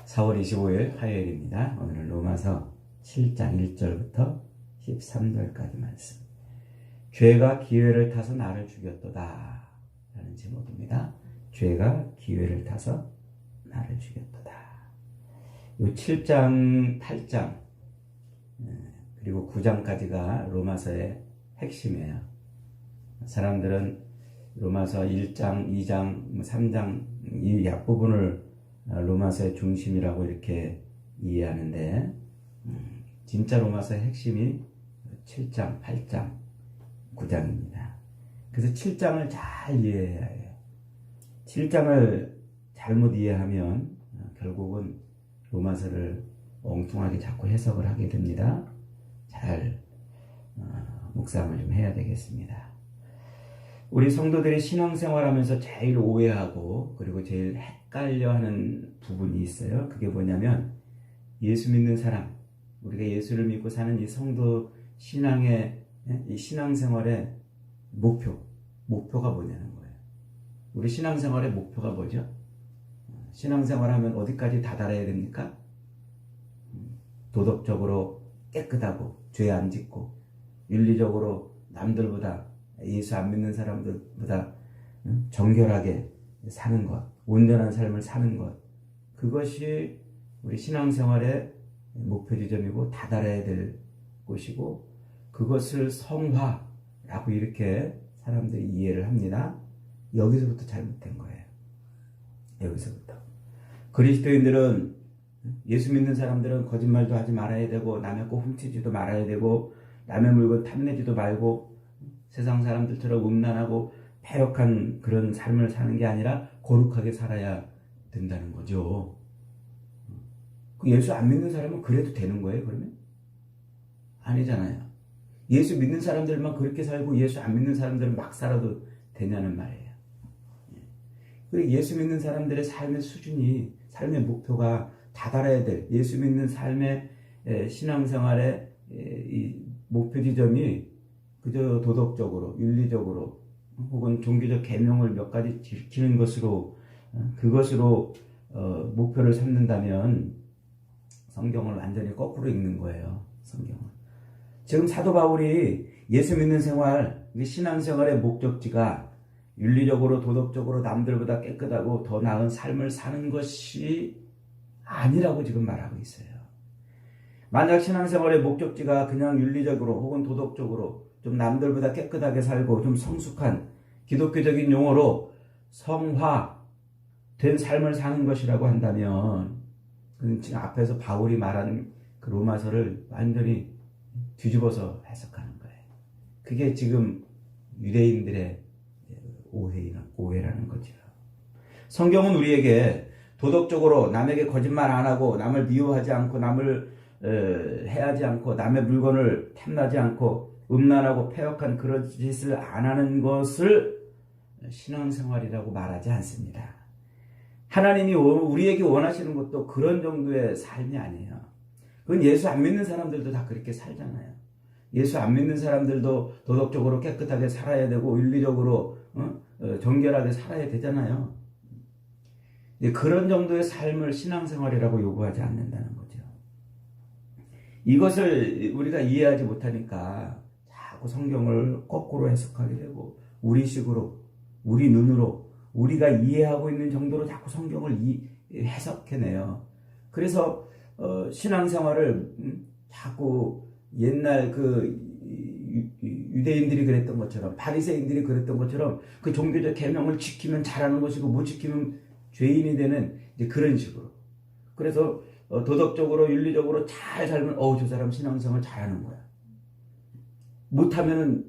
4월 25일 화요일입니다. 오늘은 로마서 7장 1절부터 13절까지 말씀. 죄가 기회를 타서 나를 죽였도다 라는 제목입니다. 죄가 기회를 타서 나를 죽였도다. 이 7장, 8장 그리고 9장까지가 로마서의 핵심이에요. 사람들은 로마서 1장, 2장, 3장 이 앞부분을 로마서의 중심이라고 이렇게 이해하는데 진짜 로마서의 핵심이 7장, 8장, 9장입니다. 그래서 7장을 잘 이해해야 해요. 7장을 잘못 이해하면 결국은 로마서를 엉뚱하게 자꾸 해석을 하게 됩니다. 잘 묵상을 좀 해야 되겠습니다. 우리 성도들이 신앙생활하면서 제일 오해하고 그리고 제일 헷갈려하는 부분이 있어요. 그게 뭐냐면 예수 믿는 사람, 우리가 예수를 믿고 사는 이 성도 신앙의 이 신앙생활의 목표가 뭐냐는 거예요. 우리 신앙생활의 목표가 뭐죠? 신앙생활하면 어디까지 다다라야 됩니까? 도덕적으로 깨끗하고 죄 안 짓고 윤리적으로 남들보다 예수 안 믿는 사람들보다 정결하게 사는 것, 온전한 삶을 사는 것, 그것이 우리 신앙생활의 목표 지점이고 다다라야 될 곳이고 그것을 성화라고 이렇게 사람들이 이해를 합니다. 여기서부터 잘못된 거예요. 여기서부터. 그리스도인들은 예수 믿는 사람들은 거짓말도 하지 말아야 되고 남의 거 훔치지도 말아야 되고 남의 물건 탐내지도 말고 세상 사람들처럼 음란하고 패역한 그런 삶을 사는 게 아니라 거룩하게 살아야 된다는 거죠. 예수 안 믿는 사람은 그래도 되는 거예요, 그러면? 아니잖아요. 예수 믿는 사람들만 그렇게 살고 예수 안 믿는 사람들은 막 살아도 되냐는 말이에요. 그리고 예수 믿는 사람들의 삶의 수준이, 삶의 목표가 다다라야 될, 예수 믿는 삶의 신앙생활의 이 목표 지점이 그저 도덕적으로, 윤리적으로 혹은 종교적 계명을 몇 가지 지키는 것으로 그것으로 목표를 삼는다면 성경을 완전히 거꾸로 읽는 거예요. 성경을. 지금 사도 바울이 예수 믿는 생활, 신앙생활의 목적지가 윤리적으로 도덕적으로 남들보다 깨끗하고 더 나은 삶을 사는 것이 아니라고 지금 말하고 있어요. 만약 신앙생활의 목적지가 그냥 윤리적으로 혹은 도덕적으로 좀 남들보다 깨끗하게 살고 좀 성숙한 기독교적인 용어로 성화된 삶을 사는 것이라고 한다면 그건 지금 앞에서 바울이 말하는 그 로마서를 완전히 뒤집어서 해석하는 거예요. 그게 지금 유대인들의 오해라는 거죠. 성경은 우리에게 도덕적으로 남에게 거짓말 안 하고 남을 미워하지 않고 남을 해하지 않고 남의 물건을 탐나지 않고 음란하고 패역한 그런 짓을 안 하는 것을 신앙생활이라고 말하지 않습니다. 하나님이 우리에게 원하시는 것도 그런 정도의 삶이 아니에요. 그건 예수 안 믿는 사람들도 다 그렇게 살잖아요. 예수 안 믿는 사람들도 도덕적으로 깨끗하게 살아야 되고 윤리적으로 정결하게 살아야 되잖아요. 그런 정도의 삶을 신앙생활이라고 요구하지 않는다는 거죠. 이것을 우리가 이해하지 못하니까 자꾸 성경을 거꾸로 해석하게 되고 우리식으로, 우리 눈으로, 우리가 이해하고 있는 정도로 자꾸 성경을 해석해내요. 그래서 신앙생활을 자꾸 옛날 그 유대인들이 그랬던 것처럼 바리새인들이 그랬던 것처럼 그 종교적 계명을 지키면 잘하는 것이고 못 지키면 죄인이 되는 이제 그런 식으로. 그래서 도덕적으로 윤리적으로 잘 살면 저 사람 신앙생활 잘하는 거야. 못하면은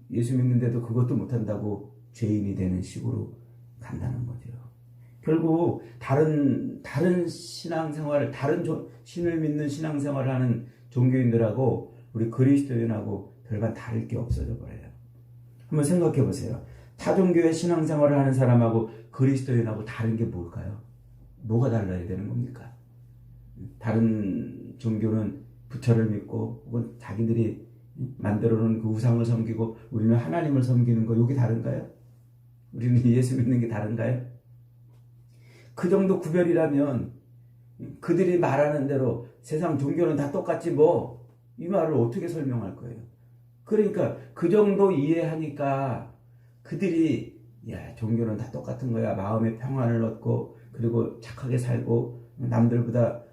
예수 믿는데도 그것도 못한다고 죄인이 되는 식으로 간다는 거죠. 결국 다른 신앙생활을 신을 믿는 신앙생활을 하는 종교인들하고 우리 그리스도인하고 별반 다를 게 없어져 버려요. 한번 생각해 보세요. 타종교의 신앙생활을 하는 사람하고 그리스도인하고 다른 게 뭘까요? 뭐가 달라야 되는 겁니까? 다른 종교는 부처를 믿고 혹은 자기들이 만들어 놓은 그 우상을 섬기고 우리는 하나님을 섬기는 거, 이게 다른가요? 우리는 예수 믿는 게 다른가요? 그 정도 구별이라면 그들이 말하는 대로 세상 종교는 다 똑같지 뭐, 이 말을 어떻게 설명할 거예요? 그러니까 그 정도 이해하니까 그들이 야, 종교는 다 똑같은 거야. 마음의 평안을 얻고 그리고 착하게 살고 남들보다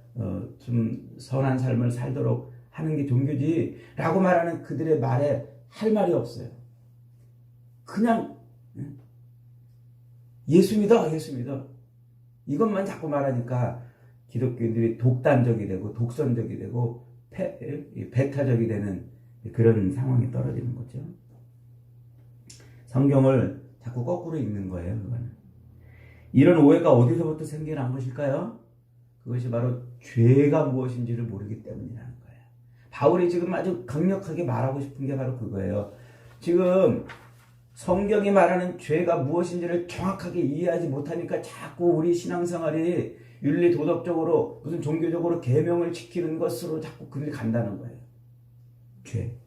좀 선한 삶을 살도록 하는 게 종교지 라고 말하는 그들의 말에 할 말이 없어요. 그냥 예수 믿어, 예수 믿어. 이것만 자꾸 말하니까 기독교인들이 독단적이 되고 독선적이 되고 배타적이 되는 그런 상황에 떨어지는 거죠. 성경을 자꾸 거꾸로 읽는 거예요. 그거는. 이런 오해가 어디서부터 생겨난 것일까요? 그것이 바로 죄가 무엇인지를 모르기 때문이라는 거예요. 바울이 지금 아주 강력하게 말하고 싶은 게 바로 그거예요. 지금 성경이 말하는 죄가 무엇인지를 정확하게 이해하지 못하니까 자꾸 우리 신앙생활이 윤리 도덕적으로 무슨 종교적으로 계명을 지키는 것으로 자꾸 그들이 간다는 거예요. 죄.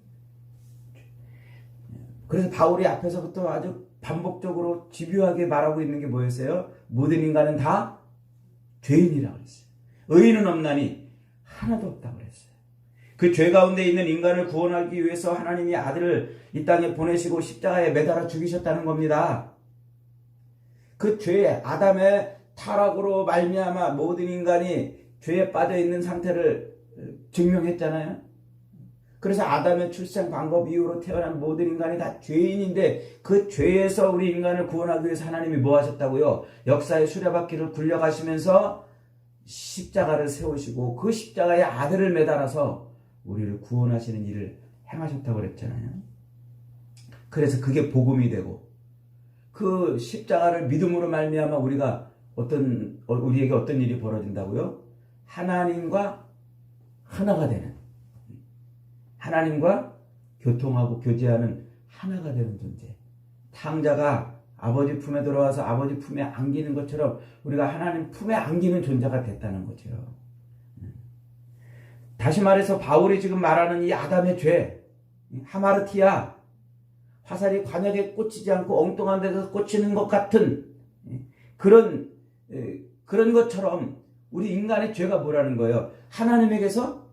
그래서 바울이 앞에서부터 아주 반복적으로 집요하게 말하고 있는 게 뭐였어요? 모든 인간은 다 죄인이라고 그랬어요. 의인은 없나니 하나도 없다고 그랬어요. 그 죄 가운데 있는 인간을 구원하기 위해서 하나님이 아들을 이 땅에 보내시고 십자가에 매달아 죽이셨다는 겁니다. 그 죄, 아담의 타락으로 말미암아 모든 인간이 죄에 빠져 있는 상태를 증명했잖아요. 그래서 아담의 출생 방법 이후로 태어난 모든 인간이 다 죄인인데 그 죄에서 우리 인간을 구원하기 위해서 하나님이 뭐 하셨다고요? 역사의 수레바퀴를 굴려가시면서 십자가를 세우시고 그 십자가에 아들을 매달아서 우리를 구원하시는 일을 행하셨다고 그랬잖아요. 그래서 그게 복음이 되고 그 십자가를 믿음으로 말미암아 우리에게 어떤 일이 벌어진다고요? 하나님과 하나가 되는, 하나님과 교통하고 교제하는 하나가 되는 존재. 탕자가 아버지 품에 들어와서 아버지 품에 안기는 것처럼 우리가 하나님 품에 안기는 존재가 됐다는 거죠. 다시 말해서 바울이 지금 말하는 이 아담의 죄, 하마르티아, 화살이 관역에 꽂히지 않고 엉뚱한 데서 꽂히는 것 같은 그런 것처럼 우리 인간의 죄가 뭐라는 거예요? 하나님에게서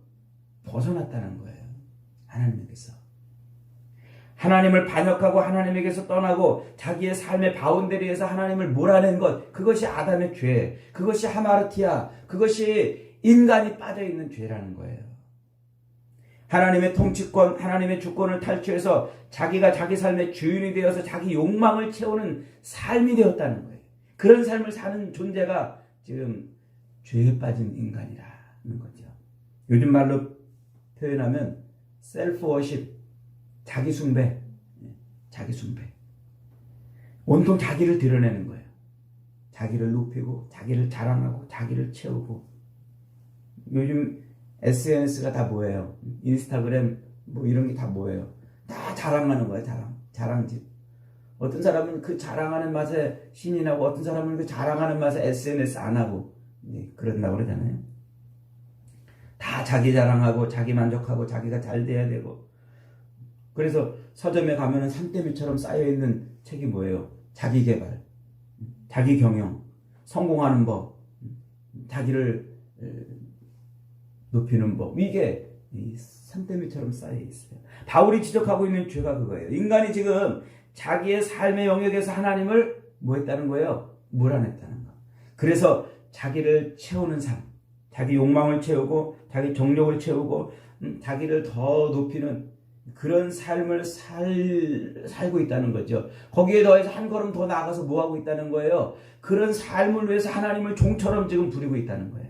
벗어났다는 거예요. 하나님에게서. 하나님을 반역하고 하나님에게서 떠나고 자기의 삶의 바운더리에서 하나님을 몰아낸 것, 그것이 아담의 죄, 그것이 하마르티아, 그것이 인간이 빠져있는 죄라는 거예요. 하나님의 통치권, 하나님의 주권을 탈취해서 자기가 자기 삶의 주인이 되어서 자기 욕망을 채우는 삶이 되었다는 거예요. 그런 삶을 사는 존재가 지금 죄에 빠진 인간이라는 거죠. 요즘 말로 표현하면 셀프 워십, 자기 숭배, 자기 숭배. 온통 자기를 드러내는 거예요. 자기를 높이고, 자기를 자랑하고, 자기를 채우고. 요즘 SNS가 다 뭐예요? 인스타그램 뭐 이런 게 다 뭐예요? 다 자랑하는 거예요. 자랑집. 어떤 사람은 그 자랑하는 맛에 신이 나고 어떤 사람은 그 자랑하는 맛에 SNS 안 하고 그런다고 그러잖아요. 다 자기 자랑하고 자기 만족하고 자기가 잘 돼야 되고. 그래서 서점에 가면은 산더미처럼 쌓여있는 책이 뭐예요? 자기 개발, 자기 경영, 성공하는 법, 자기를 높이는 법. 이게 산더미처럼 쌓여 있어요. 바울이 지적하고 있는 죄가 그거예요. 인간이 지금 자기의 삶의 영역에서 하나님을 뭐 했다는 거예요? 몰아냈다는 거. 그래서 자기를 채우는 삶, 자기 욕망을 채우고 자기 정욕을 채우고 자기를 더 높이는 그런 삶을 살고 있다는 거죠. 거기에 더해서 한 걸음 더 나아가서 뭐 하고 있다는 거예요? 그런 삶을 위해서 하나님을 종처럼 지금 부리고 있다는 거예요.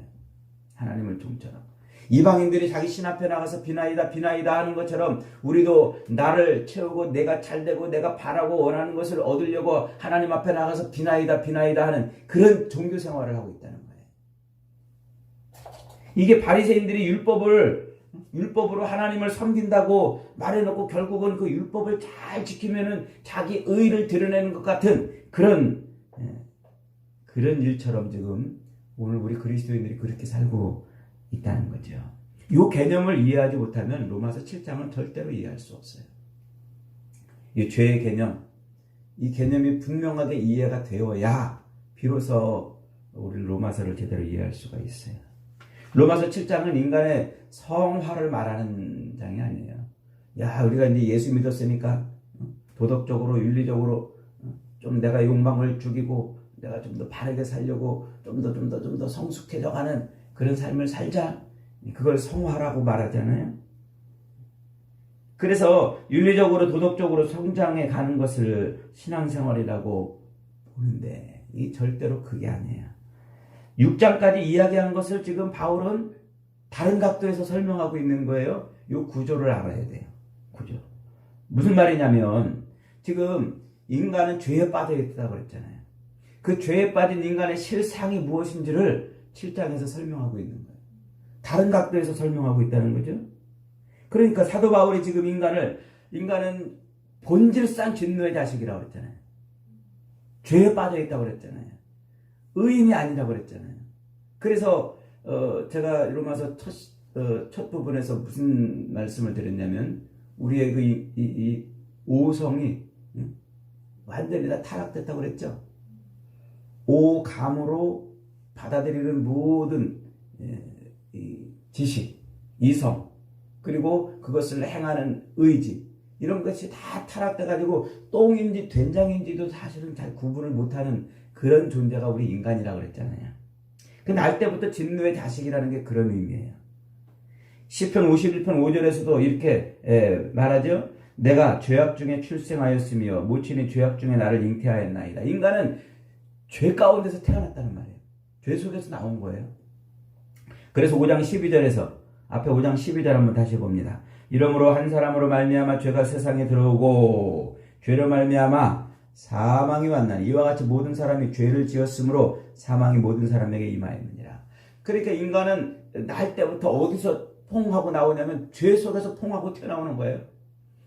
하나님을 종처럼. 이방인들이 자기 신 앞에 나가서 비나이다 비나이다 하는 것처럼 우리도 나를 채우고 내가 잘되고 내가 바라고 원하는 것을 얻으려고 하나님 앞에 나가서 비나이다 비나이다 하는 그런 종교 생활을 하고 있다는 거예요. 이게 바리새인들이 율법으로 하나님을 섬긴다고 말해놓고 결국은 그 율법을 잘 지키면은 자기 의를 드러내는 것 같은 그런 일처럼 지금 오늘 우리 그리스도인들이 그렇게 살고 있다는 거죠. 이 개념을 이해하지 못하면 로마서 7장은 절대로 이해할 수 없어요. 이 죄의 개념, 이 개념이 분명하게 이해가 되어야 비로소 우리는 로마서를 제대로 이해할 수가 있어요. 로마서 7장은 인간의 성화를 말하는 장이 아니에요. 야, 우리가 이제 예수 믿었으니까 도덕적으로 윤리적으로 좀 내가 욕망을 죽이고 내가 좀 더 바르게 살려고 좀 더 성숙해져가는 그런 삶을 살자. 그걸 성화라고 말하잖아요. 그래서 윤리적으로 도덕적으로 성장해 가는 것을 신앙생활이라고 보는데 이 절대로 그게 아니에요. 6장까지 이야기한 것을 지금 바울은 다른 각도에서 설명하고 있는 거예요. 이 구조를 알아야 돼요. 구조. 무슨 말이냐면 지금 인간은 죄에 빠져 있다고 그랬잖아요. 그 죄에 빠진 인간의 실상이 무엇인지를 7장에서 설명하고 있는 거예요. 다른 각도에서 설명하고 있다는 거죠. 그러니까 사도 바울이 지금 인간은 본질상 진노의 자식이라고 그랬잖아요. 죄에 빠져 있다고 그랬잖아요. 의인이 아니라고 그랬잖아요. 그래서 제가 로마서 첫 부분에서 무슨 말씀을 드렸냐면 우리의 이 오성이 완전히 다 타락됐다고 그랬죠. 오감으로 받아들이는 모든 지식, 이성, 그리고 그것을 행하는 의지, 이런 것이 다 타락돼가지고 똥인지 된장인지도 사실은 잘 구분을 못하는 그런 존재가 우리 인간이라고 그랬잖아요. 그 날 때부터 진노의 자식이라는 게 그런 의미예요. 시편 51편 5절에서도 이렇게 말하죠. 내가 죄악 중에 출생하였으며 모친이 죄악 중에 나를 잉태하였나이다. 인간은 죄 가운데서 태어났다는 말이에요. 죄 속에서 나온 거예요. 그래서 5장 12절에서 앞에 5장 12절 한번 다시 봅니다. 이러므로 한 사람으로 말미암아 죄가 세상에 들어오고 죄로 말미암아 사망이 왔나니 이와 같이 모든 사람이 죄를 지었으므로 사망이 모든 사람에게 임하였느니라. 그러니까 인간은 날 때부터 어디서 퐁하고 나오냐면 죄 속에서 퐁하고 태어나오는 거예요.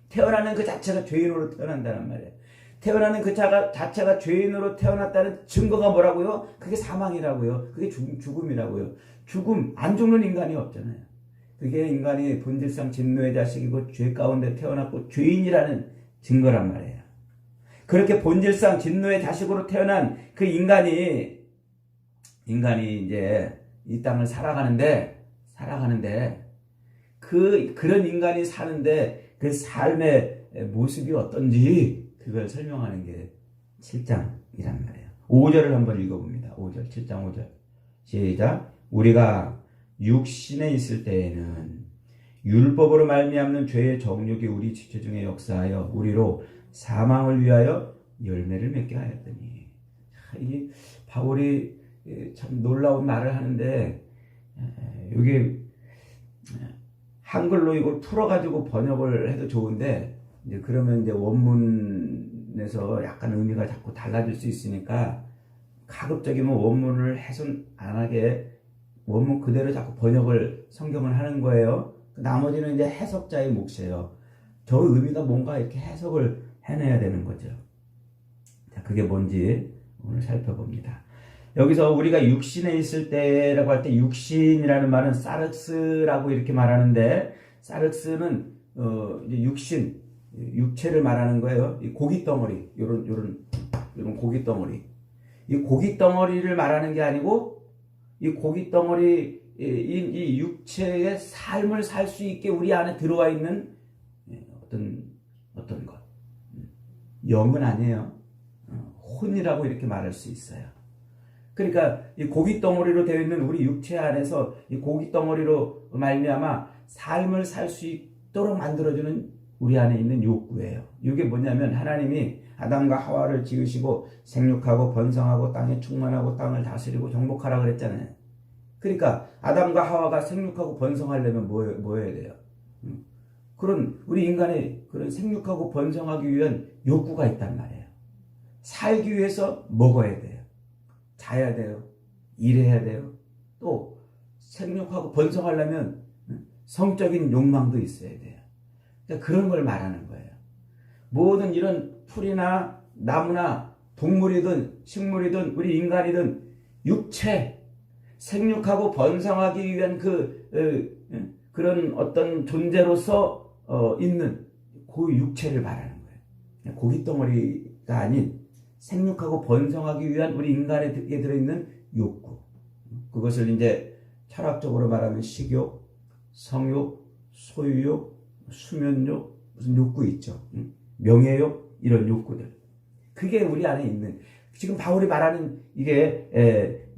태어나는 그 자체가 죄인으로 태어난다는 말이에요. 태어나는 그 자체가 죄인으로 태어났다는 증거가 뭐라고요? 그게 사망이라고요. 그게 죽음이라고요. 죽음, 안 죽는 인간이 없잖아요. 그게 인간이 본질상 진노의 자식이고 죄 가운데 태어났고 죄인이라는 증거란 말이에요. 그렇게 본질상 진노의 자식으로 태어난 그 인간이 이제 이 땅을 살아가는데 그런 인간이 사는데 그 삶의 모습이 어떤지 그걸 설명하는 게 7장이란 말이에요. 5절을 한번 읽어봅니다. 5절, 7장 5절. 시작. 우리가 육신에 있을 때에는 율법으로 말미암는 죄의 정욕이 우리 지체 중에 역사하여 우리로 사망을 위하여 열매를 맺게 하였더니. 이 바울이 참 놀라운 말을 하는데 이게 한글로 이걸 풀어가지고 번역을 해도 좋은데 이제 그러면 이제 원문에서 약간 의미가 자꾸 달라질 수 있으니까 가급적이면 원문을 훼손 안 하게 원문 그대로 자꾸 번역을 성경을 하는 거예요. 나머지는 이제 해석자의 몫이에요. 저 의미가 뭔가 이렇게 해석을 해내야 되는 거죠. 자, 그게 뭔지 오늘 살펴봅니다. 여기서 우리가 육신에 있을 때라고 할 때 육신이라는 말은 사르스라고 이렇게 말하는데 사르스는 이제 육체를 말하는 거예요. 이 고기 덩어리, 요런 고기 덩어리. 이 고기 덩어리를 말하는 게 아니고 이 고기 덩어리 이 육체의 삶을 살 수 있게 우리 안에 들어와 있는 어떤 것. 영은 아니에요. 혼이라고 이렇게 말할 수 있어요. 그러니까 이 고기 덩어리로 되어 있는 우리 육체 안에서 이 고기 덩어리로 말미암아 삶을 살 수 있도록 만들어주는 우리 안에 있는 욕구예요. 이게 뭐냐면 하나님이 아담과 하와를 지으시고 생육하고 번성하고 땅에 충만하고 땅을 다스리고 정복하라 그랬잖아요. 그러니까 아담과 하와가 생육하고 번성하려면 뭐 해야 돼요? 그런 우리 인간의 그런 생육하고 번성하기 위한 욕구가 있단 말이에요. 살기 위해서 먹어야 돼요. 자야 돼요. 일해야 돼요. 또 생육하고 번성하려면 성적인 욕망도 있어야 돼요. 그러니까 그런 걸 말하는 거예요. 모든 이런 풀이나 나무나 동물이든 식물이든 우리 인간이든 육체, 생육하고 번성하기 위한 그런 어떤 존재로서 있는 그 육체를 말하는 거예요. 고깃덩어리가 아닌 생육하고 번성하기 위한 우리 인간에게 들어있는 욕구. 그것을 이제 철학적으로 말하면 식욕, 성욕, 소유욕, 수면욕, 무슨 욕구 있죠. 명예욕, 이런 욕구들. 그게 우리 안에 있는, 지금 바울이 말하는 이게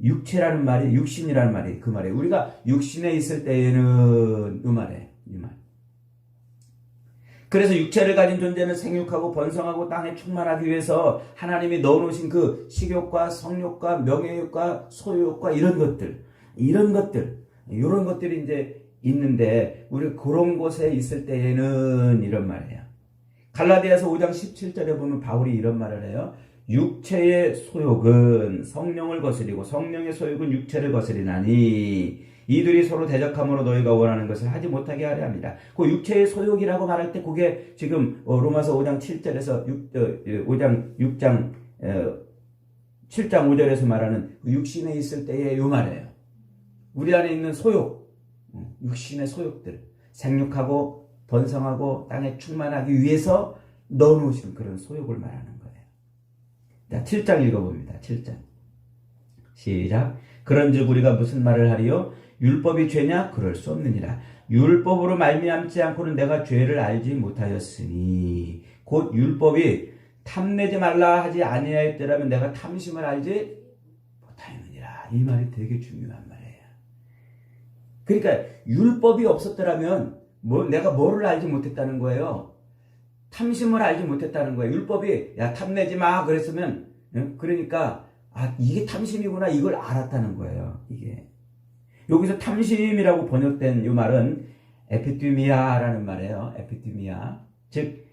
육체라는 말이, 육신이라는 말이 그 말이에요. 우리가 육신에 있을 때에는 이 말이에요. 이 말. 그래서 육체를 가진 존재는 생육하고 번성하고 땅에 충만하기 위해서 하나님이 넣어놓으신 그 식욕과 성욕과 명예욕과 소유욕과 이런 것들이 이제 있는데, 우리 그런 곳에 있을 때에는 이런 말이에요. 갈라디아서 5장 17절에 보면 바울이 이런 말을 해요. 육체의 소욕은 성령을 거스리고 성령의 소욕은 육체를 거스리나니 이들이 서로 대적함으로 너희가 원하는 것을 하지 못하게 하려 합니다. 그 육체의 소욕이라고 말할 때 그게 지금 로마서 5장 7절에서 6장 7장 5절에서 말하는 육신에 있을 때의 요 말이에요. 우리 안에 있는 소욕, 육신의 소욕들, 생육하고 번성하고 땅에 충만하기 위해서 넣어놓으신 그런 소욕을 말하는 거예요. 자, 7장 읽어봅니다. 7장. 시작. 그런즉 우리가 무슨 말을 하리요? 율법이 죄냐? 그럴 수 없느니라. 율법으로 말미암지 않고는 내가 죄를 알지 못하였으니, 곧 율법이 탐내지 말라 하지 아니하였더라면 내가 탐심을 알지 못하였느니라. 이 말이 되게 중요한 말이에요. 그러니까 율법이 없었더라면 내가 뭐를 알지 못했다는 거예요? 탐심을 알지 못했다는 거예요. 율법이 야 탐내지 마 그랬으면, 그러니까 이게 탐심이구나 이걸 알았다는 거예요. 이게 여기서 탐심이라고 번역된 이 말은 에피티미아라는 말이에요. 에피티미아, 즉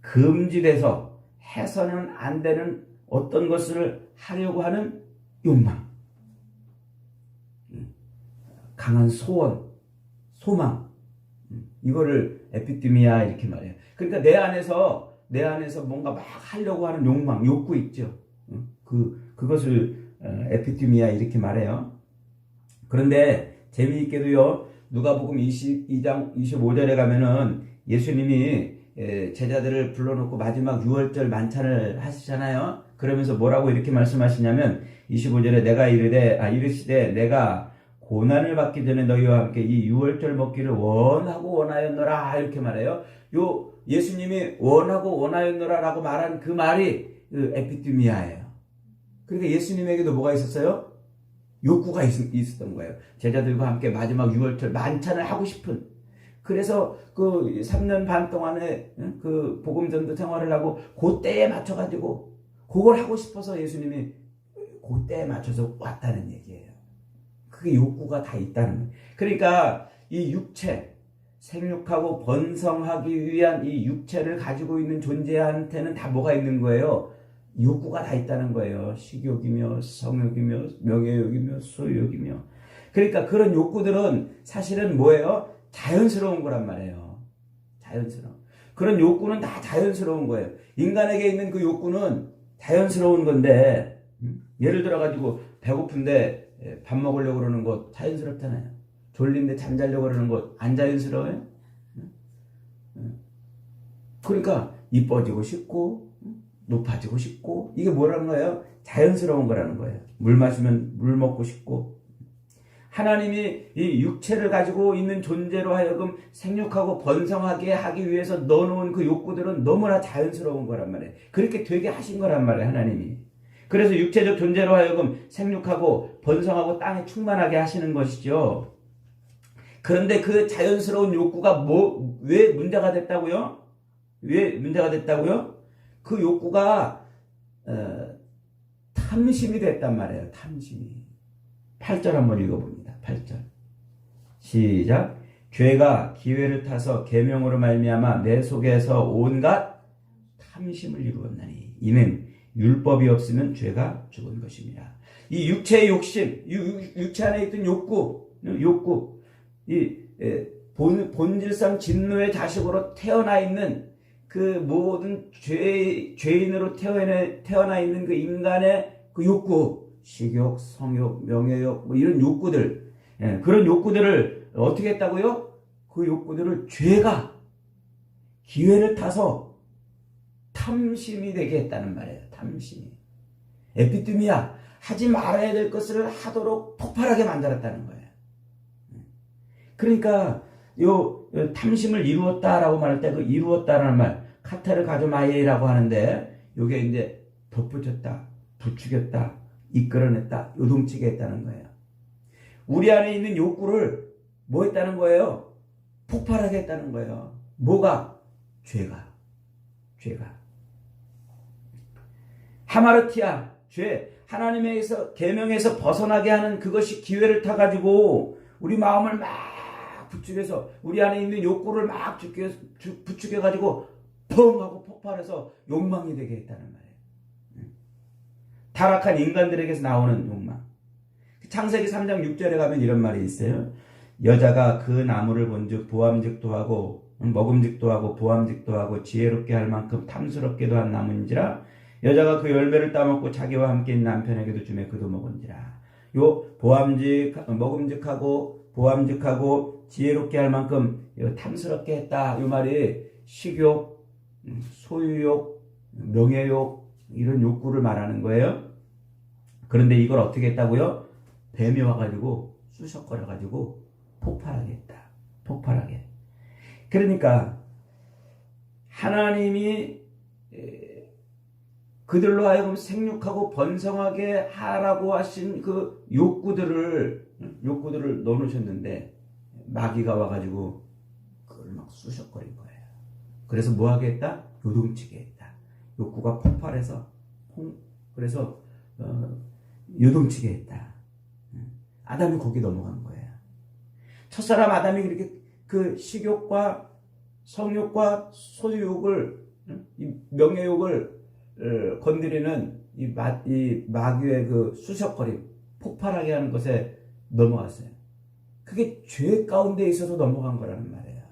금지돼서 해서는 안 되는 어떤 것을 하려고 하는 욕망, 강한 소원, 소망, 이거를 에피티미아 이렇게 말해요. 그러니까 내 안에서 뭔가 막 하려고 하는 욕망, 욕구 있죠. 그것을 에피티미아 이렇게 말해요. 그런데 재미있게도요, 누가복음 22장 25절에 가면은 예수님이 제자들을 불러놓고 마지막 6월절 만찬을 하시잖아요. 그러면서 뭐라고 이렇게 말씀하시냐면 25절에 내가 이르시되 내가 고난을 받기 전에 너희와 함께 이 6월절 먹기를 원하고 원하였노라 이렇게 말해요. 요 예수님이 원하고 원하였노라라고 말한 그 말이 그 에피티미아예요. 그러니까 예수님에게도 뭐가 있었어요? 욕구가 있었던 거예요. 제자들과 함께 마지막 6월절 만찬을 하고 싶은. 그래서 그 3년 반 동안에 그 복음 전도 생활을 하고 그때에 맞춰가지고 그걸 하고 싶어서 예수님이 그때에 맞춰서 왔다는 얘기예요. 그게 욕구가 다 있다는 거예요. 그러니까 이 육체, 생육하고 번성하기 위한 이 육체를 가지고 있는 존재한테는 다 뭐가 있는 거예요? 욕구가 다 있다는 거예요. 식욕이며 성욕이며 명예욕이며 소유욕이며. 그러니까 그런 욕구들은 사실은 뭐예요? 자연스러운 거란 말이에요. 자연스러운. 그런 욕구는 다 자연스러운 거예요. 인간에게 있는 그 욕구는 자연스러운 건데, 예를 들어가지고 배고픈데 밥 먹으려고 그러는 것 자연스럽잖아요. 졸린데 잠자려고 그러는 것 안 자연스러워요? 그러니까 이뻐지고 싶고 높아지고 싶고, 이게 뭐라는 거예요? 자연스러운 거라는 거예요. 물 마시면 물 먹고 싶고. 하나님이 이 육체를 가지고 있는 존재로 하여금 생육하고 번성하게 하기 위해서 넣어놓은 그 욕구들은 너무나 자연스러운 거란 말이에요. 그렇게 되게 하신 거란 말이에요, 하나님이. 그래서 육체적 존재로 하여금 생육하고 번성하고 땅에 충만하게 하시는 것이죠. 그런데 그 자연스러운 욕구가 왜 문제가 됐다고요? 왜 문제가 됐다고요? 그 욕구가 탐심이 됐단 말이에요. 탐심이. 8절 한번 읽어봅니다. 8절. 시작. 죄가 기회를 타서 계명으로 말미암아 내 속에서 온갖 탐심을 이루었나니 이는 율법이 없으면 죄가 죽은 것입니다. 이 육체의 욕심, 육체 안에 있던 욕구, 이 본질상 진노의 자식으로 태어나 있는 그 모든 죄인으로 태어나 있는 그 인간의 그 욕구, 식욕, 성욕, 명예욕, 뭐 이런 욕구들, 그런 욕구들을 어떻게 했다고요? 그 욕구들을 죄가 기회를 타서 탐심이 되게 했다는 말이에요. 탐심이. 에피티미아. 하지 말아야 될 것을 하도록 폭발하게 만들었다는 거예요. 그러니까 요 탐심을 이루었다라고 말할 때 그 이루었다라는 말 카테르 가조마이라고 하는데 요게 이제 덧붙였다, 부추겼다, 이끌어냈다, 요동치게 했다는 거예요. 우리 안에 있는 욕구를 뭐 했다는 거예요? 폭발하게 했다는 거예요. 뭐가? 죄가. 하마르티아, 죄. 하나님에게서 계명에서 벗어나게 하는 그것이 기회를 타가지고 우리 마음을 막 부추겨서 우리 안에 있는 욕구를 막 부추겨가지고 펑 하고 폭발해서 욕망이 되게 했다는 말이에요. 타락한 인간들에게서 나오는 욕망. 창세기 3장 6절에 가면 이런 말이 있어요. 여자가 그 나무를 본즉 보암직도 하고 먹음직도 하고 보암직도 하고 지혜롭게 할 만큼 탐스럽게도 한 나무인지라 여자가 그 열매를 따먹고 자기와 함께 있는 남편에게도 주매 그도 먹은지라. 요 먹음직하고 보암직하고 지혜롭게 할 만큼 탐스럽게 했다. 요 말이 식욕, 소유욕, 명예욕 이런 욕구를 말하는 거예요. 그런데 이걸 어떻게 했다고요? 뱀이 와가지고 쑤셔거려가지고 폭발하게 했다. 폭발하게. 그러니까 하나님이 그들로 하여금 생육하고 번성하게 하라고 하신 그 욕구들을 넣어놓으셨는데 마귀가 와가지고 그걸 막 쑤셔거린 거예요. 그래서 뭐 하게 했다? 요동치게 했다. 욕구가 폭발해서 그래서 요동치게 했다. 아담이 거기 넘어간 거예요. 첫사람 아담이 그렇게 그 식욕과 성욕과 소유욕을 명예욕을 건드리는 이 마귀의 그 수석거림 폭발하게 하는 것에 넘어갔어요. 그게 죄 가운데 있어서 넘어간 거라는 말이에요.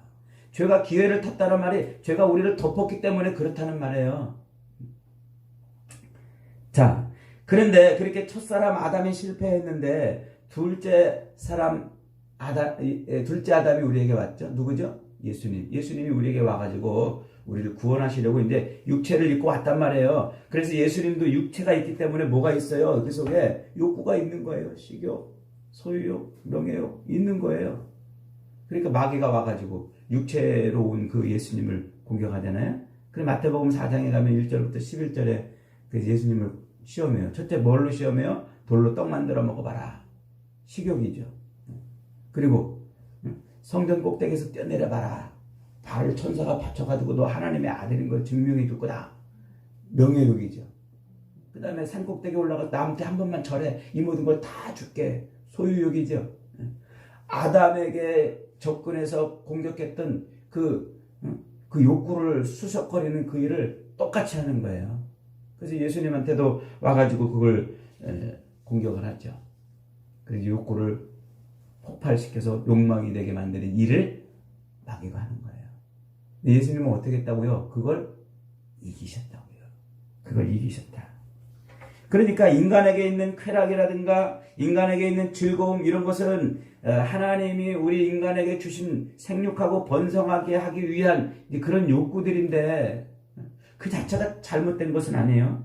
죄가 기회를 탔다는 말이 죄가 우리를 덮었기 때문에 그렇다는 말이에요. 자, 그런데 그렇게 첫사람 아담이 실패했는데 둘째 아담이 우리에게 왔죠. 누구죠? 예수님이 우리에게 와가지고 우리를 구원하시려고 이제 육체를 입고 왔단 말이에요. 그래서 예수님도 육체가 있기 때문에 뭐가 있어요? 그 속에 욕구가 있는 거예요. 식욕, 소유욕, 명예욕 있는 거예요. 그러니까 마귀가 와가지고 육체로 온 그 예수님을 공격하잖아요. 그래 마태복음 4장에 가면 1절부터 11절에 그 예수님을 시험해요. 첫째 뭘로 시험해요? 돌로 떡 만들어 먹어봐라. 식욕이죠. 그리고 성전 꼭대기에서 뛰어내려봐라. 발을 천사가 받쳐가지고 너 하나님의 아들인 걸 증명해 줄 거다. 명예욕이죠. 그 다음에 산 꼭대기 올라가 나한테 한 번만 절해. 이 모든 걸 다 줄게. 소유욕이죠. 아담에게 접근해서 공격했던 그 욕구를 수석거리는 그 일을 똑같이 하는 거예요. 그래서 예수님한테도 와가지고 그걸 공격을 하죠. 그래서 욕구를 폭발시켜서 욕망이 되게 만드는 일을 마귀가 하는 거예요. 예수님은 어떻게 했다고요? 그걸 이기셨다고요. 그걸 이기셨다. 그러니까 인간에게 있는 쾌락이라든가 인간에게 있는 즐거움 이런 것은 하나님이 우리 인간에게 주신 생육하고 번성하게 하기 위한 그런 욕구들인데 그 자체가 잘못된 것은 아니에요.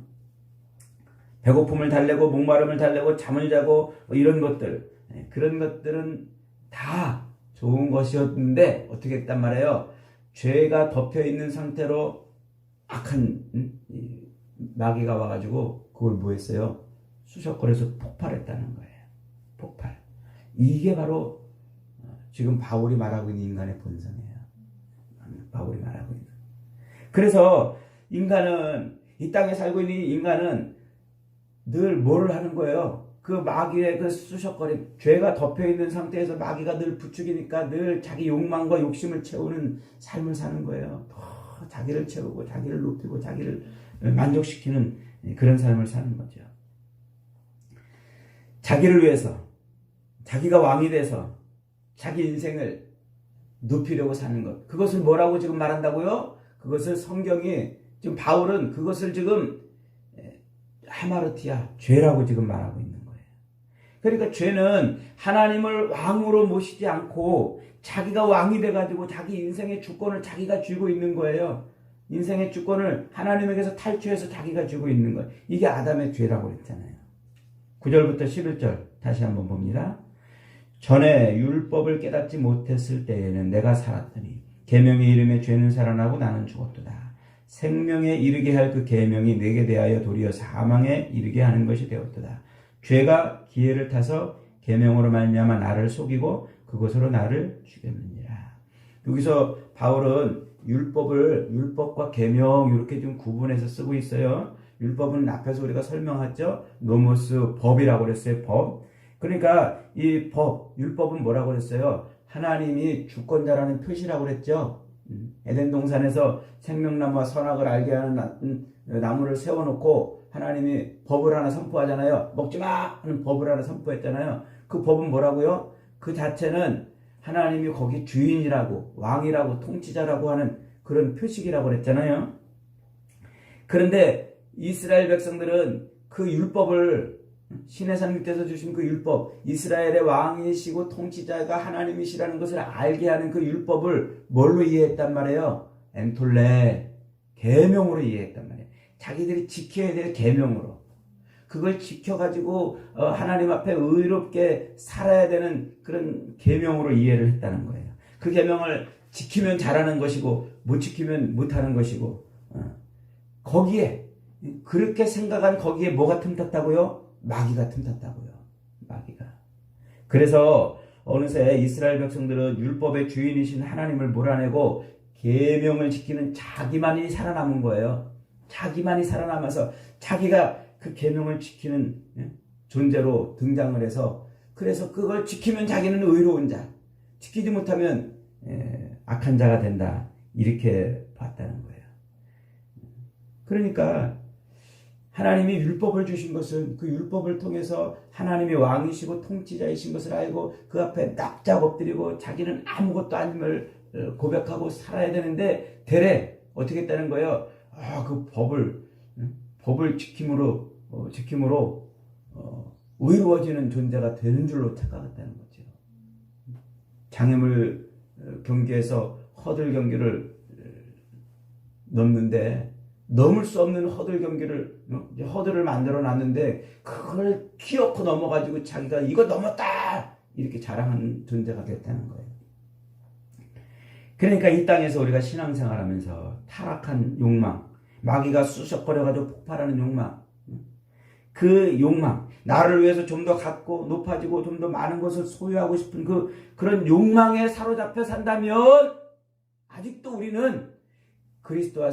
배고픔을 달래고 목마름을 달래고 잠을 자고 이런 것들 그런 것들은 다 좋은 것이었는데 어떻게 했단 말이에요? 죄가 덮여있는 상태로 악한 마귀가 와가지고 그걸 뭐 했어요? 수석거려서 폭발했다는 거예요. 폭발. 이게 바로 지금 바울이 말하고 있는 인간의 본성이에요. 바울이 말하고 있는. 그래서 인간은 이 땅에 살고 있는 인간은 늘 뭐를 하는 거예요? 그 마귀의 그 수석거림, 죄가 덮여있는 상태에서 마귀가 늘 부추기니까 늘 자기 욕망과 욕심을 채우는 삶을 사는 거예요. 더 자기를 채우고 자기를 높이고 자기를 만족시키는 그런 삶을 사는 거죠. 자기를 위해서 자기가 왕이 돼서 자기 인생을 높이려고 사는 것. 그것을 뭐라고 지금 말한다고요? 그것을 성경이 지금 바울은 그것을 지금 하마르티아, 죄라고 지금 말하고 있는 거예요. 그러니까 죄는 하나님을 왕으로 모시지 않고 자기가 왕이 돼가지고 자기 인생의 주권을 자기가 쥐고 있는 거예요. 인생의 주권을 하나님에게서 탈취해서 자기가 쥐고 있는 거예요. 이게 아담의 죄라고 그랬잖아요. 9절부터 11절 다시 한번 봅니다. 전에 율법을 깨닫지 못했을 때에는 내가 살았더니 계명의 이름에 죄는 살아나고 나는 죽었도다. 생명에 이르게 할 그 계명이 내게 대하여 도리어 사망에 이르게 하는 것이 되었도다. 죄가 기회를 타서 계명으로 말미암아 나를 속이고 그것으로 나를 죽였느니라. 여기서 바울은 율법과 계명 이렇게 좀 구분해서 쓰고 있어요. 율법은 앞에서 우리가 설명했죠. 노모스 법이라고 그랬어요. 법. 그러니까 이 율법은 뭐라고 그랬어요? 하나님이 주권자라는 표시라고 그랬죠. 에덴 동산에서 생명나무와 선악을 알게 하는 나무를 세워놓고 하나님이 법을 하나 선포하잖아요. 먹지마 하는 법을 하나 선포했잖아요. 그 법은 뭐라고요? 그 자체는 하나님이 거기 주인이라고 왕이라고 통치자라고 하는 그런 표식이라고 그랬잖아요. 그런데 이스라엘 백성들은 그 율법을 신의 산밑에서 주신 그 율법, 이스라엘의 왕이시고 통치자가 하나님이시라는 것을 알게 하는 그 율법을 뭘로 이해했단 말이에요? 엔톨레, 계명으로 이해했단 말이에요. 자기들이 지켜야 될 계명으로. 그걸 지켜가지고 하나님 앞에 의롭게 살아야 되는 그런 계명으로 이해를 했다는 거예요. 그 계명을 지키면 잘하는 것이고 못 지키면 못하는 것이고 거기에 그렇게 생각한 거기에 뭐가 틈탔다고요? 마귀가 틈탔다고요. 마귀가. 그래서 어느새 이스라엘 백성들은 율법의 주인이신 하나님을 몰아내고 계명을 지키는 자기만이 살아남은 거예요. 자기만이 살아남아서 자기가 그 계명을 지키는 존재로 등장을 해서 그래서 그걸 지키면 자기는 의로운 자, 지키지 못하면 악한 자가 된다. 이렇게 봤다는 거예요. 그러니까 하나님이 율법을 주신 것은 그 율법을 통해서 하나님이 왕이시고 통치자이신 것을 알고 그 앞에 납작 엎드리고 자기는 아무것도 아님을 고백하고 살아야 되는데 대래 어떻게 했다는 거예요? 그 법을 지킴으로 의로워지는 존재가 되는 줄로 착각했다는 거죠. 장애물 경기에서 허들 경기를 넘는데 넘을 수 없는 허들을 만들어 놨는데 그걸 키워코 넘어가지고 자기가 이거 넘었다 이렇게 자랑하는 존재가 됐다는 거예요. 그러니까 이 땅에서 우리가 신앙생활하면서 타락한 욕망, 마귀가 쑤셔거려가지고 폭발하는 욕망, 그 욕망, 나를 위해서 좀 더 갖고 높아지고 좀 더 많은 것을 소유하고 싶은 그런 욕망에 사로잡혀 산다면 아직도 우리는 그리스도와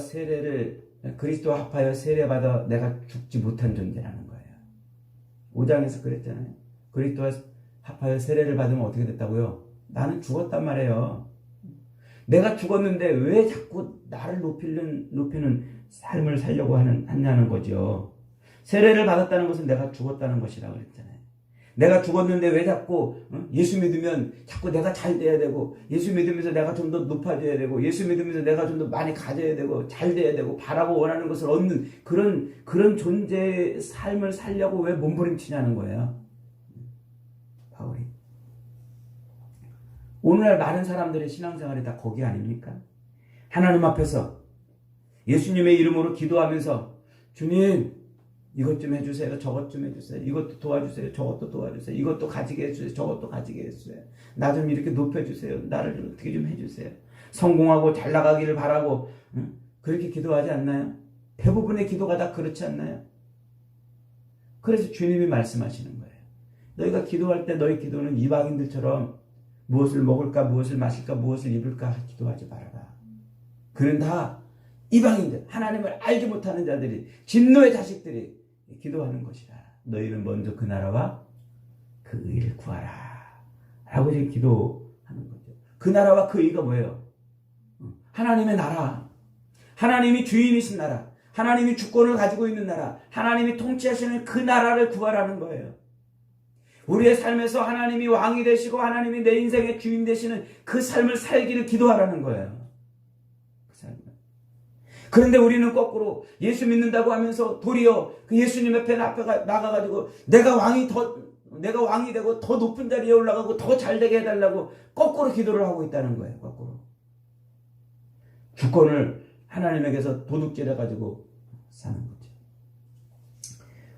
합하여 세례받아 내가 죽지 못한 존재라는 거예요. 5장에서 그랬잖아요. 그리스도와 합하여 세례를 받으면 어떻게 됐다고요? 나는 죽었단 말이에요. 내가 죽었는데 왜 자꾸 나를 높이는 삶을 살려고 하냐는 거죠. 세례를 받았다는 것은 내가 죽었다는 것이라고 그랬잖아요. 내가 죽었는데 왜 자꾸 예수 믿으면 자꾸 내가 잘 돼야 되고 예수 믿으면서 내가 좀 더 높아져야 되고 예수 믿으면서 내가 좀 더 많이 가져야 되고 잘 돼야 되고 바라고 원하는 것을 얻는 그런 존재의 삶을 살려고 왜 몸부림치냐는 거예요. 바울이. 오늘날 많은 사람들의 신앙생활이 다 거기 아닙니까? 하나님 앞에서 예수님의 이름으로 기도하면서 주님 이것 좀 해주세요. 저것 좀 해주세요. 이것도 도와주세요. 저것도 도와주세요. 이것도 가지게 해주세요. 저것도 가지게 해주세요. 나 좀 이렇게 높여주세요. 나를 좀 어떻게 좀 해주세요. 성공하고 잘 나가기를 바라고 그렇게 기도하지 않나요? 대부분의 기도가 다 그렇지 않나요? 그래서 주님이 말씀하시는 거예요. 너희가 기도할 때 너희 기도는 이방인들처럼 무엇을 먹을까 무엇을 마실까 무엇을 입을까 기도하지 말아라. 그는 다 이방인들 하나님을 알지 못하는 자들이 진노의 자식들이 기도하는 것이다. 너희는 먼저 그 나라와 그 의를 구하라 라고 지금 기도하는 거죠. 그 나라와 그 의가 뭐예요? 하나님의 나라, 하나님이 주인이신 나라, 하나님이 주권을 가지고 있는 나라, 하나님이 통치하시는 그 나라를 구하라는 거예요. 우리의 삶에서 하나님이 왕이 되시고 하나님이 내 인생의 주인 되시는 그 삶을 살기를 기도하라는 거예요. 그 삶을. 그런데 우리는 거꾸로 예수 믿는다고 하면서 도리어 그 예수님 앞에 나가가지고 내가 왕이 되고 더 높은 자리에 올라가고 더 잘되게 해달라고 거꾸로 기도를 하고 있다는 거예요. 거꾸로. 주권을 하나님에게서 도둑질해가지고 사는 거죠.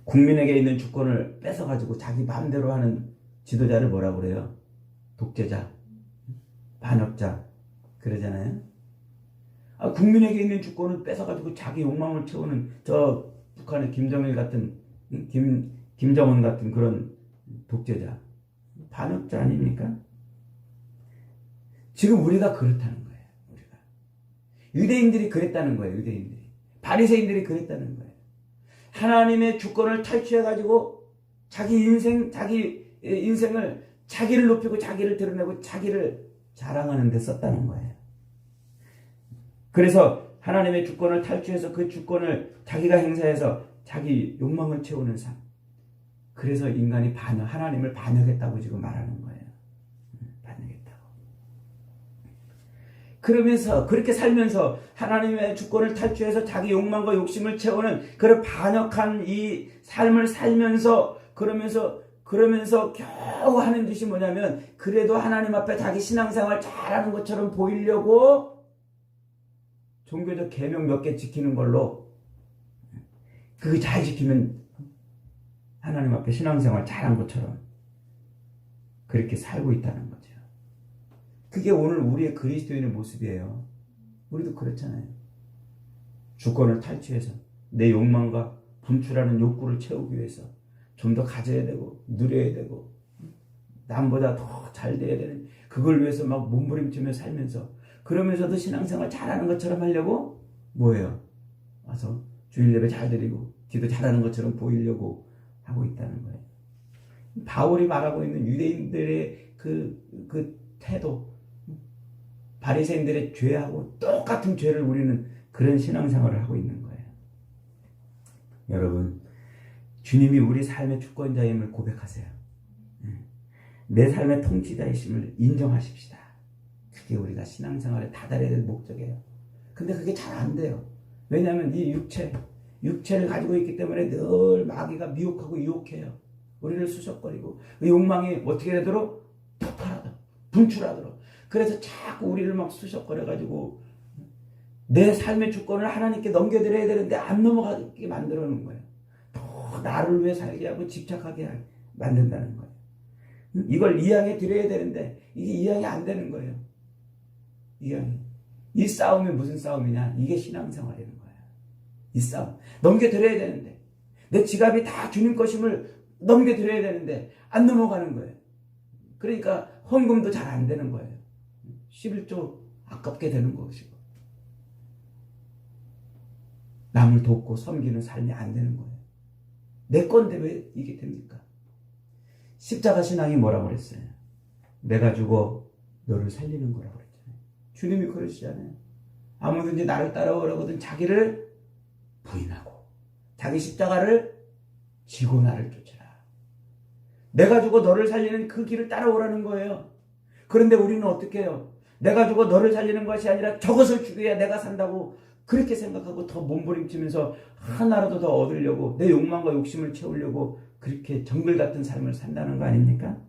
국민에게 있는 주권을 뺏어가지고 자기 마음대로 하는 지도자를 뭐라고 그래요? 독재자, 반역자 그러잖아요. 국민에게 있는 주권을 뺏어가지고 자기 욕망을 채우는 저 북한의 김정일 같은 김정은 같은 그런 독재자, 반역자 아닙니까? 지금 우리가 그렇다는 거예요. 유대인들이 그랬다는 거예요. 유대인들이. 바리새인들이 그랬다는 거예요. 하나님의 주권을 탈취해가지고 자기 인생을 자기를 높이고 자기를 드러내고 자기를 자랑하는 데 썼다는 거예요. 그래서 하나님의 주권을 탈취해서 그 주권을 자기가 행사해서 자기 욕망을 채우는 삶. 그래서 인간이 하나님을 반역했다고 지금 말하는 거예요. 반역했다고. 그러면서 그렇게 살면서 하나님의 주권을 탈취해서 자기 욕망과 욕심을 채우는 그런 반역한 이 삶을 살면서 그러면서 겨우 하는 짓이 뭐냐면 그래도 하나님 앞에 자기 신앙생활 잘하는 것처럼 보이려고 종교적 계명 몇 개 지키는 걸로 그거 잘 지키면 하나님 앞에 신앙생활 잘한 것처럼 그렇게 살고 있다는 거죠. 그게 오늘 우리의 그리스도인의 모습이에요. 우리도 그렇잖아요. 주권을 탈취해서 내 욕망과 분출하는 욕구를 채우기 위해서 좀 더 가져야 되고 누려야 되고 남보다 더 잘 돼야 되는 그걸 위해서 막 몸부림치며 살면서 그러면서도 신앙생활 잘하는 것처럼 하려고 뭐예요? 와서 주일 예배 잘 드리고 기도 잘하는 것처럼 보이려고 하고 있다는 거예요. 바울이 말하고 있는 유대인들의 그 태도, 바리새인들의 죄하고 똑같은 죄를 우리는 그런 신앙생활을 하고 있는 거예요. 여러분, 주님이 우리 삶의 주권자임을 고백하세요. 내 삶의 통치자이심을 인정하십시다. 그게 우리가 신앙생활에 다다라야 될 목적이에요. 근데 그게 잘 안 돼요. 왜냐하면 이 육체를 가지고 있기 때문에 늘 마귀가 미혹하고 유혹해요. 우리를 수석거리고 그 욕망이 어떻게 되도록 폭발하도록 분출하도록 그래서 자꾸 우리를 막 수석거려가지고 내 삶의 주권을 하나님께 넘겨드려야 되는데 안 넘어가게 만들어 놓은 거예요. 더 나를 위해 살게 하고 집착하게 만든다는 거예요. 이걸 이양해 드려야 되는데 이게 이양이 안 되는 거예요. 이 싸움이 무슨 싸움이냐? 이게 신앙생활이라는 거예요. 이 싸움. 넘겨드려야 되는데 내 지갑이 다 주님 것임을 넘겨드려야 되는데 안 넘어가는 거예요. 그러니까 헌금도 잘 안 되는 거예요. 11조 아깝게 되는 것이고 남을 돕고 섬기는 삶이 안 되는 거예요. 내 건데 왜 이게 됩니까? 십자가 신앙이 뭐라고 그랬어요? 내가 죽어 너를 살리는 거라고 그랬잖아요. 주님이 그러시잖아요. 아무든지 나를 따라오라거든 자기를 부인하고 자기 십자가를 지고 나를 쫓아라. 내가 죽어 너를 살리는 그 길을 따라오라는 거예요. 그런데 우리는 어떻게 해요? 내가 죽어 너를 살리는 것이 아니라 저것을 죽여야 내가 산다고 그렇게 생각하고 더 몸부림치면서 하나라도 더 얻으려고 내 욕망과 욕심을 채우려고 그렇게 정글 같은 삶을 산다는 거 아닙니까?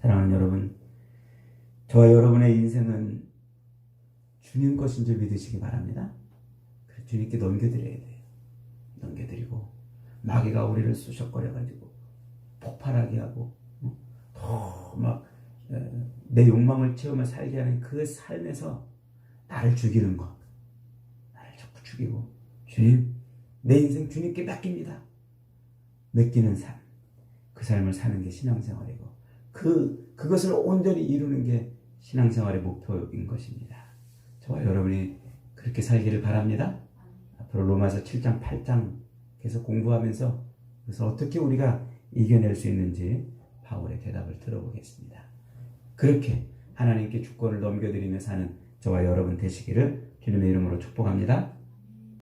사랑하는 여러분, 저와 여러분의 인생은 주님 것인 줄 믿으시기 바랍니다. 주님께 넘겨드려야 돼요. 넘겨드리고 마귀가 우리를 쑤셔거려가지고 폭발하게 하고 더 막 내 욕망을 채우며 살게 하는 그 삶에서 나를 죽이는 것, 나를 자꾸 죽이고 주님, 내 인생 주님께 맡깁니다. 맡기는 삶, 그 삶을 사는 게 신앙생활이고 그것을 온전히 이루는 게 신앙생활의 목표인 것입니다. 저와 여러분이 그렇게 살기를 바랍니다. 앞으로 로마서 7장, 8장 계속 공부하면서 그래서 어떻게 우리가 이겨낼 수 있는지 바울의 대답을 들어보겠습니다. 그렇게 하나님께 주권을 넘겨드리며 사는 저와 여러분 되시기를 주님의 이름으로 축복합니다.